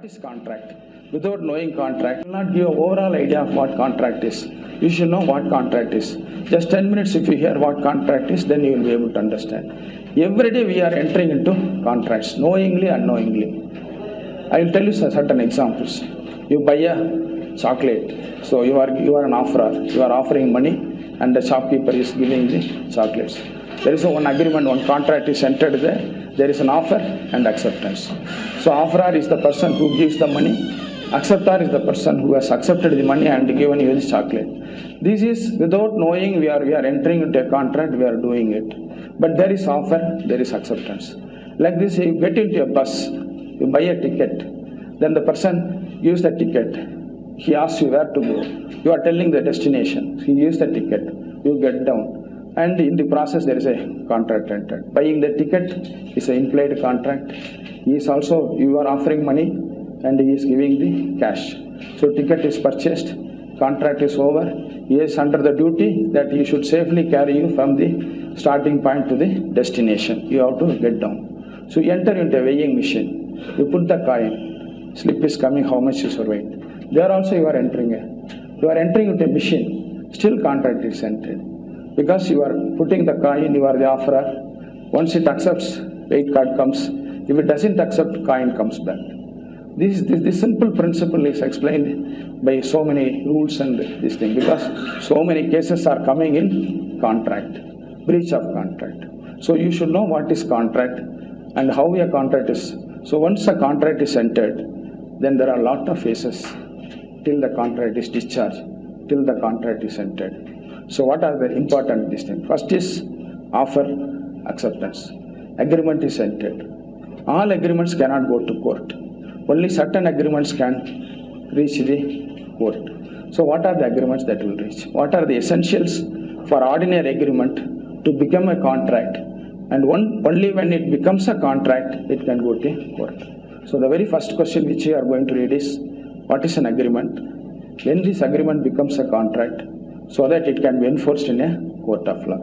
is contract? Without knowing contract, you will not give an overall idea of what contract is. You should know what contract is. Just 10 minutes if you hear what contract is, then you will be able to understand. Every day we are entering into contracts, knowingly, unknowingly. I will tell you certain examples. You buy a chocolate, so you are an offerer. You are offering money, and the shopkeeper is giving the chocolates. There is one agreement, one contract is entered there. There is an offer and acceptance. So offerer is the person who gives the money. Acceptor is the person who has accepted the money and given you the chocolate. This is without knowing we are entering into a contract, we are doing it. But there is offer, there is acceptance. Like this, you get into a bus, you buy a ticket. Then the person gives the ticket. He asks you where to go. You are telling the destination. He gives the ticket. You get down. And in the process, there is a contract entered. Buying the ticket is an implied contract. He is also, you are offering money and he is giving the cash. So ticket is purchased, contract is over. He is under the duty that he should safely carry you from the starting point to the destination. You have to get down. So you enter into a weighing machine. You put the coin. Slip is coming, how much is your weight. There also you are entering into a machine. Still contract is entered. Because you are putting the coin, you are the offerer. Once it accepts, weight card comes. If it doesn't accept, coin comes back. This simple principle is explained by so many rules and this thing, because so many cases are coming in contract, breach of contract. So you should know what is contract and how a contract is. So once a contract is entered, then there are a lot of phases till the contract is discharged, till the contract is entered. So what are the important these things? First is offer, acceptance. Agreement is entered. All agreements cannot go to court. Only certain agreements can reach the court. So what are the agreements that will reach? What are the essentials for ordinary agreement to become a contract? And only when it becomes a contract, it can go to court. So the very first question which you are going to read is, what is an agreement? When this agreement becomes a contract, so that it can be enforced in a court of law.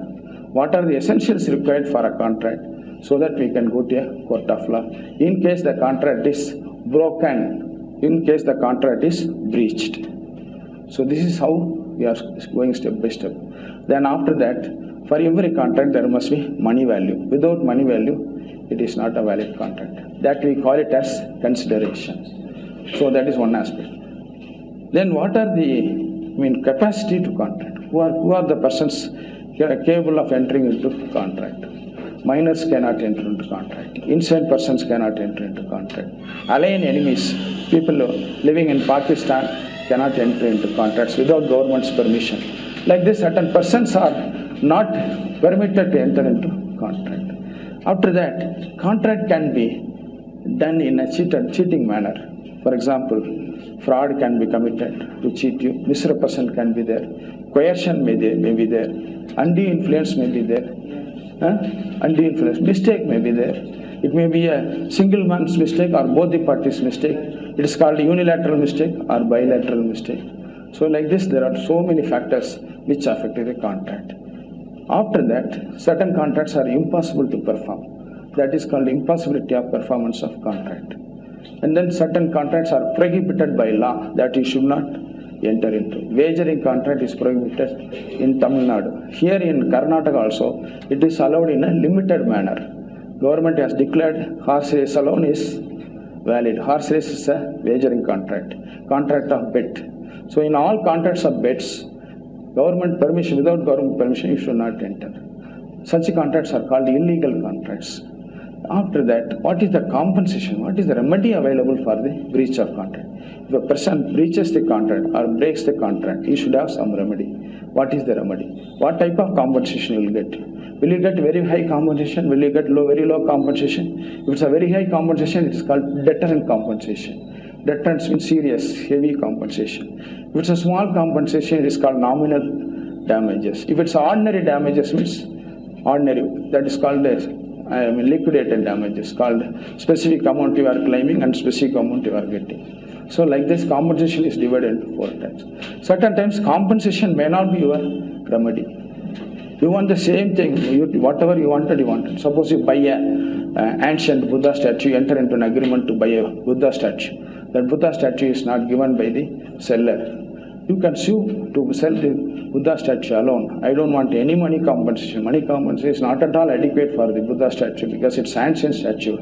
What are the essentials required for a contract, so that we can go to a court of law in case the contract is broken, in case the contract is breached. So this is how we are going step by step. Then after that, for every contract there must be money value. Without money value, it is not a valid contract. That we call it as consideration. So that is one aspect. Then what are the capacity to contract? Who are the persons capable of entering into contract? Minors cannot enter into contract. Insane persons cannot enter into contract. Alien enemies, people living in Pakistan cannot enter into contracts without government's permission. Like this, certain persons are not permitted to enter into contract. After that, contract can be done in a cheating manner. For example, fraud can be committed to cheat you. Misrepresentation can be there. Coercion may be there. Undue influence may be there. Undue influence. Mistake may be there. It may be a single man's mistake or both the parties' mistake. It is called unilateral mistake or bilateral mistake. So like this, there are so many factors which affect the contract. After that, certain contracts are impossible to perform. That is called impossibility of performance of contract. And then certain contracts are prohibited by law that you should not enter into. Wagering contract is prohibited in Tamil Nadu. Here in Karnataka also, it is allowed in a limited manner. Government has declared horse race alone is valid. Horse race is a wagering contract of bet. So in all contracts of bets, government permission, without government permission, you should not enter. Such contracts are called illegal contracts. After that, what is the compensation? What is the remedy available for the breach of contract? If a person breaches the contract or breaks the contract, he should have some remedy. What is the remedy? What type of compensation you will get? Will you get very high compensation? Will you get very low compensation? If it's a very high compensation, it is called deterrent compensation. Deterrence means serious, heavy compensation. If it's a small compensation, it is called nominal damages. If it's ordinary damages, means ordinary, that is called as liquidated damages, called specific amount you are claiming and specific amount you are getting. So like this, compensation is divided into 4 types. Certain times compensation may not be your remedy. You want the same thing, whatever you wanted. Suppose you buy a ancient Buddha statue, enter into an agreement to buy a Buddha statue. that Buddha statue is not given by the seller. You can sue to sell the Buddha statue alone. I don't want any money compensation. Money compensation is not at all adequate for the Buddha statue because it's ancient statue.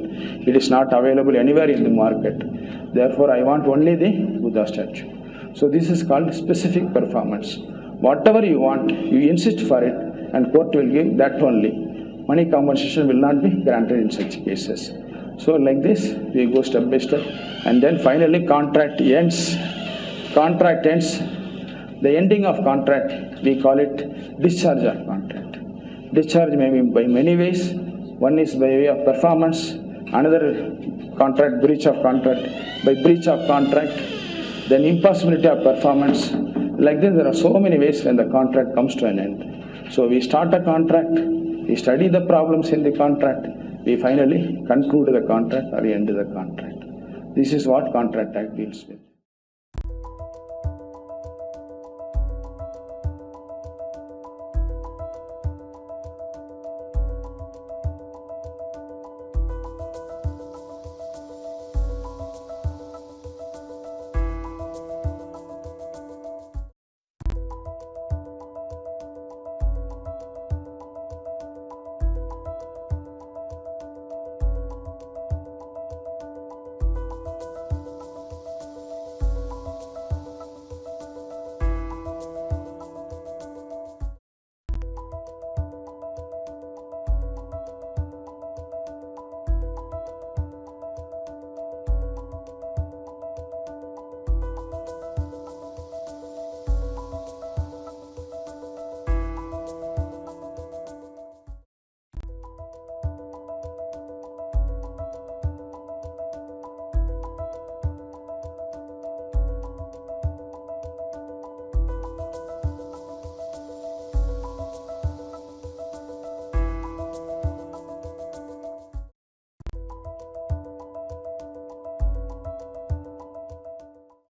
It is not available anywhere in the market. Therefore, I want only the Buddha statue. So this is called specific performance. Whatever you want, you insist for it, and court will give that only. Money compensation will not be granted in such cases. So like this, we go step by step, and then finally contract ends. Contract ends. The ending of contract, we call it discharge of contract. Discharge may be by many ways. One is by way of performance, another contract, breach of contract, by breach of contract, then impossibility of performance. Like this, there are so many ways when the contract comes to an end. So we start a contract, we study the problems in the contract, we finally conclude the contract or end the contract. This is what Contract Act deals with.